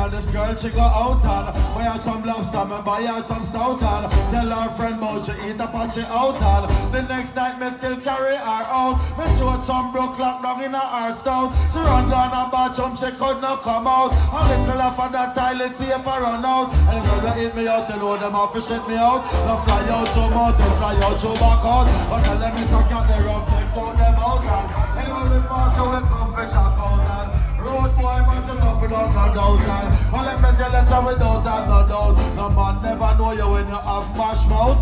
and this girl she go out and buy her some lobster and buy her some stout and tell her friend about she eat a patchy out and the next night me still carry her out. Me showed some broke lock down in her heart stout. She run down a bathroom, she could not come out. A little off of that toilet paper run out. And the girl that hit me out, they know them off to shit me out. They fly out your mouth, they fly out your back out. But tell them it's a cat, they rough next out them out and anyway we pass so we come fish out and road boy mash it up without no doubt and well let me tell you so without that no doubt. No man never know you when you have mash mouth.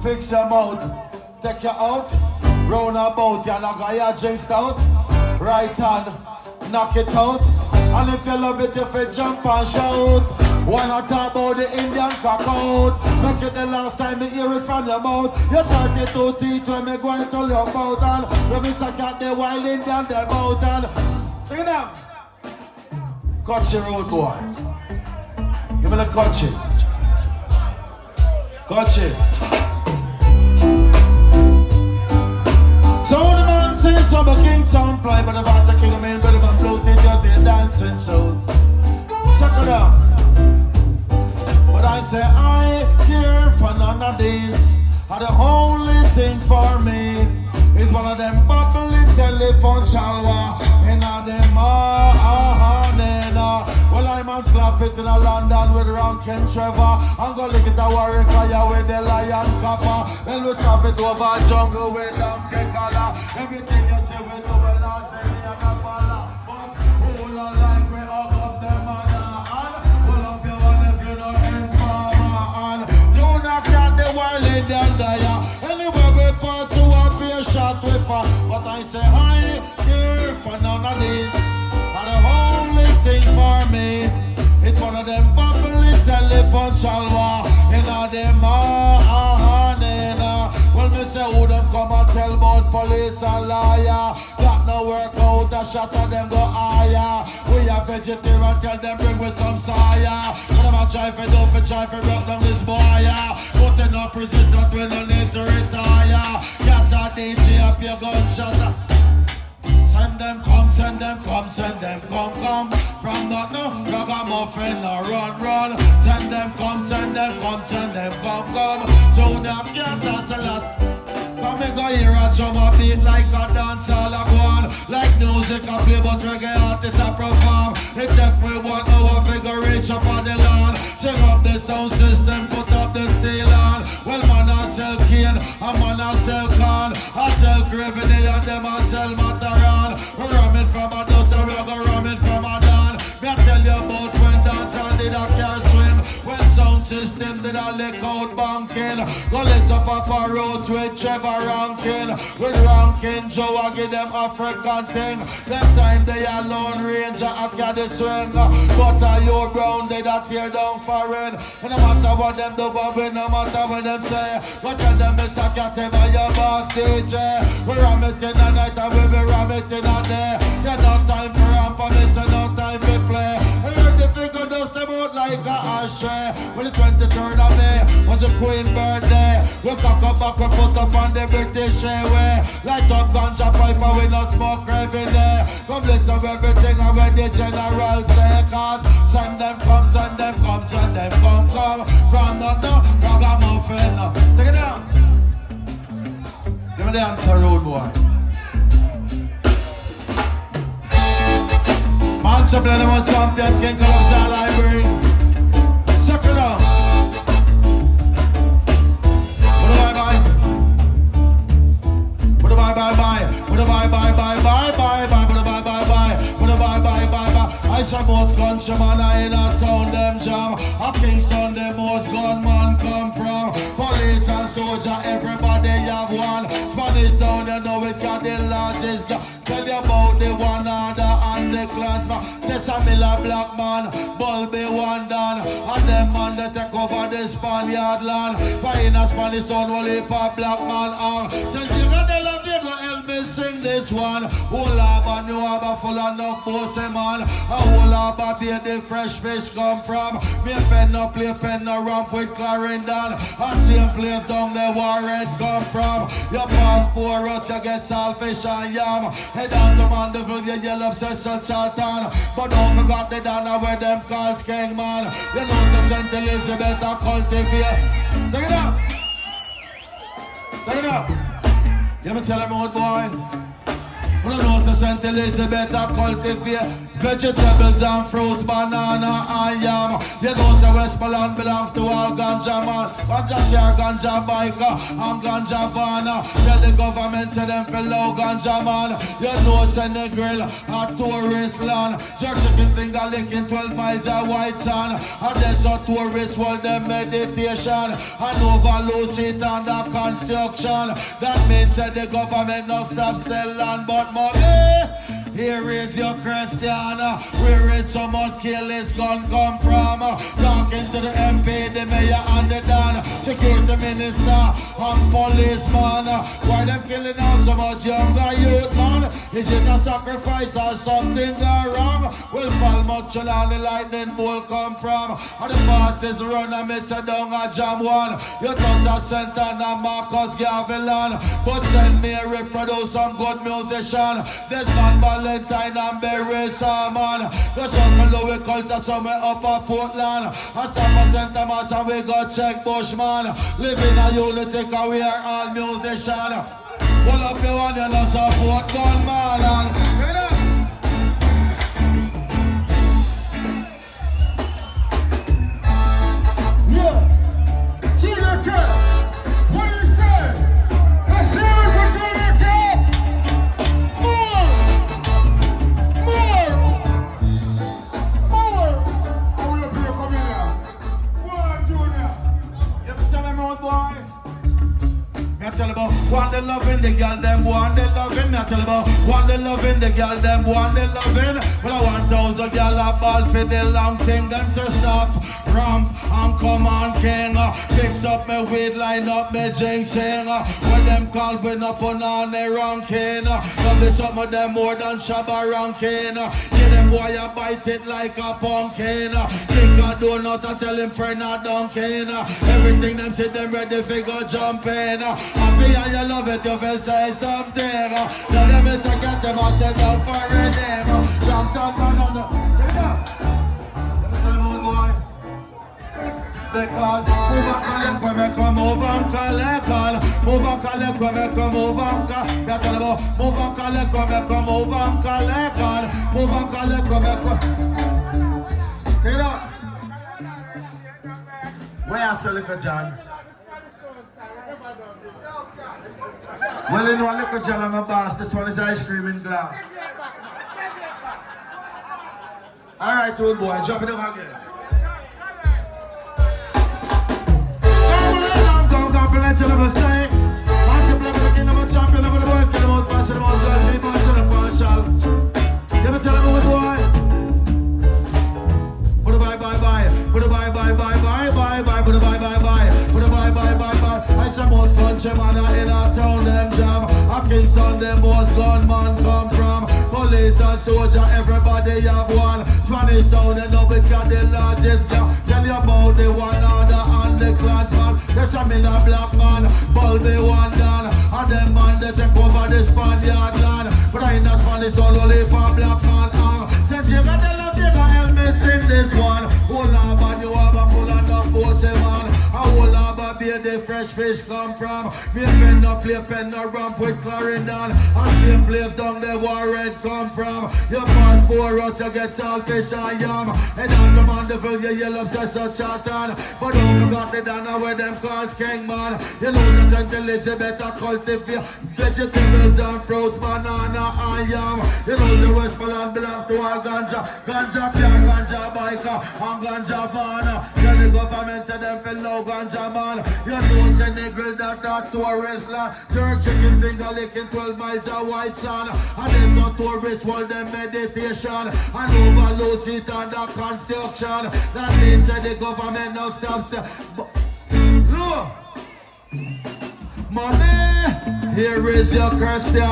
Fix your mouth, take you out, round about, you're not gonna drift out. Right hand, knock it out. And if you love it, if you jump and shout. Why not talk about the Indian cock out? Make it the last time you hear it from your mouth. You 32 teeth when me go and tell you about. And the miss a cat, the wild Indian, the mountain. Look at them. Cut your road boy. Give me the cut it. Cut it. So the man says some king sound fly, but the boss a king of men, but the man floated out there dancing shows. Suck it up. But I say I care for none of these. And the only thing for me is one of them bubbly telephone chalwa. And all them well, I'm on clap it in a London with Rankin Trevor. I'm gonna look at the Warwick Fire with the Lion Copper. Then we stop it over jungle with Donkey Collar. Everything you see we do will not say me a Kapala. But who don't like we up them and pull up your one if you know informer. And you not get the wild Indian dire. Anywhere we part to a fair shot with her. But I say I care for none of these. And the only thing for me, it's one of them bubbly telephone chalwa. In a them well, me say who them come and tell about police and liar. That no work out, a shot of them go higher. We are vegetarian, tell them bring with some sire. When them a try for do for try for rock down this boy. But they not resistant when they need to retire. Get that DJ up your gunshot. Send them come, send them come, send them come. From that no ragamuffin or run. Send them come, send them come, send them come. To that can't dance a lot. Come me go hear a drum a beat like a dance all a go on. Like music a play but reggae artists a perform. It take me 1 hour figure reach up on the lawn. Check up the sound system, put up the steel on. Well man a sell cane, a man a sell corn. A sell gravity and them a sell Mataran. We're ramming from a dust and we're gonna ramming from a dawn. Me I tell you about when dance and did a car swim. When sound system did a lick out banking. Go let's up a road with Trevor Rankin. With Rankin Joe I give them African thing. That time they a Lone Ranger I got the swing. But you brown they that tear down foreign. And no matter what them do but we no matter what them say. But tell them it's a cat by your boss DJ. We ram it in the night and we be ram it in the day. There's no time for ramp and it's no time to play. I heard the figure dust them out like a ashtray. Well the 23rd of May was the Queen birthday. We cock up back we put up on the British Airway. Light up ganja pipe and we not smoke every day. Come let's have everything and when the general take out. Send them come, send them come, send them come. From the ragamuffin. Take it down. Give me the answer road boy. Man supply them on champion King Clubs and Library. Suck it up. Bye-bye. I say most countrymen in a town them jam. A Kingston the most gunman come from. Police and soldier everybody have one. Spanish town you know it got the largest gun. Tell you about the one order and the clan. There's a Miller black man, Bulby one done. And them man they take over the Spaniard land. But in a Spanish town will leave a black man on. Since you got the love you go help me me sing this one. Whole harbor, new harbor full of no pussy man. A whole harbor be the fresh fish come from. Me pen no play, pen no ramp with Clarendon. And same place down the warhead come from. Your passport us, you get all fish and yam. Head on to Mandeville, you yell obsession Charlton. But don't forget the Dana where them calls King man. You know the St. Elizabeth a cultivate. Take it up. Take it up. You me tell him old boy. You know the St. Elizabeth a cultivate. Vegetables and fruits, banana and yam. You know the Westmoreland belongs to all ganja man. Ganja car, ganja biker and ganja van. Tell the government to them fellow ganja man. You know send the grill a tourist land. Jerk chicken finger licking 12 miles of white sand. And there's a tourist world them meditation. And overload it under construction. That means that the government not stop sell land but money. Here is your Christian, where it's so much kill this gun come from. Talking to the MP, the mayor and the Don, security minister and policeman. Why them killing out so much younger youth, man? Is it a sacrifice or something gone wrong? Well, fall much on the lightning bolt come from. And the bosses run and miss a down a jam one. You touch a center and Marcus Gavilan, but send me a reproduce some good musician. There's one Valentine and Berry Salmon. The Uncle Louis Culture somewhere up at Portland. I stop at St. Thomas and we go check Bushman. Live in a unity cause we are all musicians. Pull up your one and a support gunman and yeah. Junior K, what do you say? Let's hear it for Junior K. Boy. Me tell about one the loving the girl them one the loving. Me tell about one the loving the girl them one the loving. Well 1,000 girl a ball for the long thing. Them say stop, ramp and come on king. Fix up me weed, line up me jinxing. When them call when up on the ranking. Love this up with them more than Shabba ranking. Give them boy a bite it like a pumpkin. Think a donut and tell him friend a dunking. Everything them say them ready for go jumping. Happy and you love it, you will say something. Tell them it's a get them and set up for a name. Johnson man on the let me tell him old boy. Because move and collect when me come over and collect all. Move and collect when me come over and collect. Me tell about move and collect when me come over and collect all. Move and collect when me come. Take it up. Where you say little John? Well, you know little John I'm a boss. This one is ice cream in glass. Alright, old boy, drop it up again. Let's have a stay. Massive level again, I'm a champion of the world. Get them out, pass them out, girl, be partial and partial. Never tell them what boy. Put a bye, bye, bye. Put a bye, bye, bye, bye, bye, bye. Put a bye, bye, bye. Put a bye, bye, bye, bye. I some more fun, man, in our town, them jam. A Kingston, them boys, gunman come from. Police and soldier, everybody have one. Spanish town, they know because the largest gap. Tell you about the one order and the clan man. There's a million black man, Bulby one down. And them man, they take over the Spaniard land. But I in the Spanish town, only for black man. Since you got the love, you got help me sing this one. Whole harbor, you have a full of enough bossy man. A whole harbor, be the fresh fish come from. Me pen no play, pen no ramp with Clarendon. And same place down the warhead come from. Your passport us, you get all fish and yam. And on the Mandeville, you yell up so Charlton. But don't forget the Dana where them calls King man. You know the St. Elizabeth a cultivate vegetables and fruits, banana and yam. You know the Westmoreland belong to all ganja. Ganja car, ganja biker and ganja van. Tell the government to them fellow ganja man. You know send the grill that a tourist land. Jerk chicken finger licking 12 miles of white sand. And then some tourists hold them meditation. And overload it under construction. That means that the government now stops. Look, mommy, Here is your question.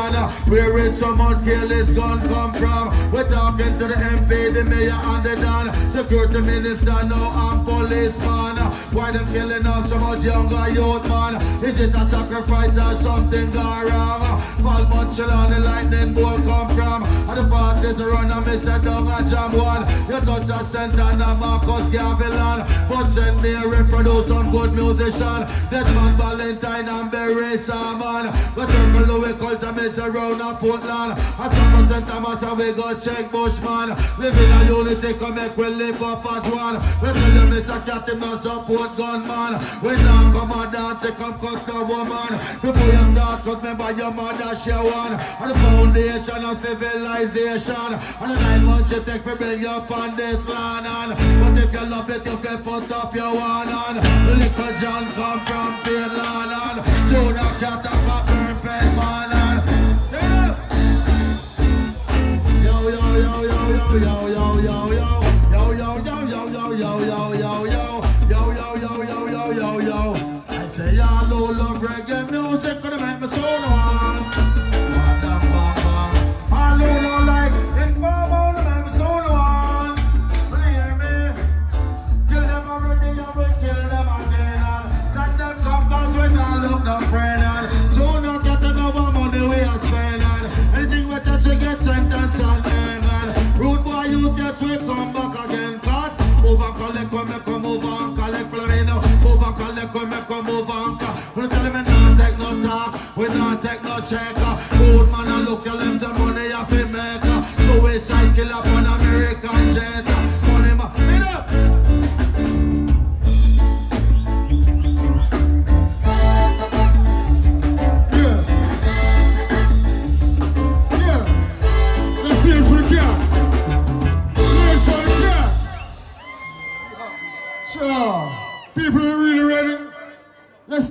Where did someone kill this gun come from? We're talking to the MP, the mayor and the Don. Security minister now and policeman. Why them killing out so much younger youth, man? Is it a sacrifice or something gone wrong? Fall Montreal and the lightning bolt come from. And the party to run and miss a down a jam one. You touch a center and Marcus Gavilan. But send me a reproduce some good musician. Desmond Valentine and Barry Salmon. Go circle Louis Colt and miss around a Portland. A top of St. Thomas and we go check Bushman. Live in a unity, come make we live up as one. We tell you Mr. Cat him not support gunman. We now come and dance, come cut the woman. Before you start, cut me by your mother, she one. And the foundation of civilization. And the 9 months you take to bring your on this land. But if you love it, you can put up your one on. Little John come from Finland. Jonah Cat a burn pen man. Yo, yo, yo, yo, yo, yo, yo, yo, yo. Yo, yo, yo, yo, yo, yo, yo, yo, yo. Yo, yo, yo, yo, yo, yo, yo. I say I don't love reggae music, gonna make me so on. I don't like inform on the make me so on. Will you hear me? Kill them already, and we kill them again. Send them come cause we not look no friend. Jonah get enough money we are spending. Anything we touch we get sentence and end. Rude boy youth yet we come back again. Cause move and collect when me come move and collect. Move and collect when me come move and collect. When you tell me not take no talk, we not take no check. Good man and look your limbs and money you fi make. Suicide kill up on American jet.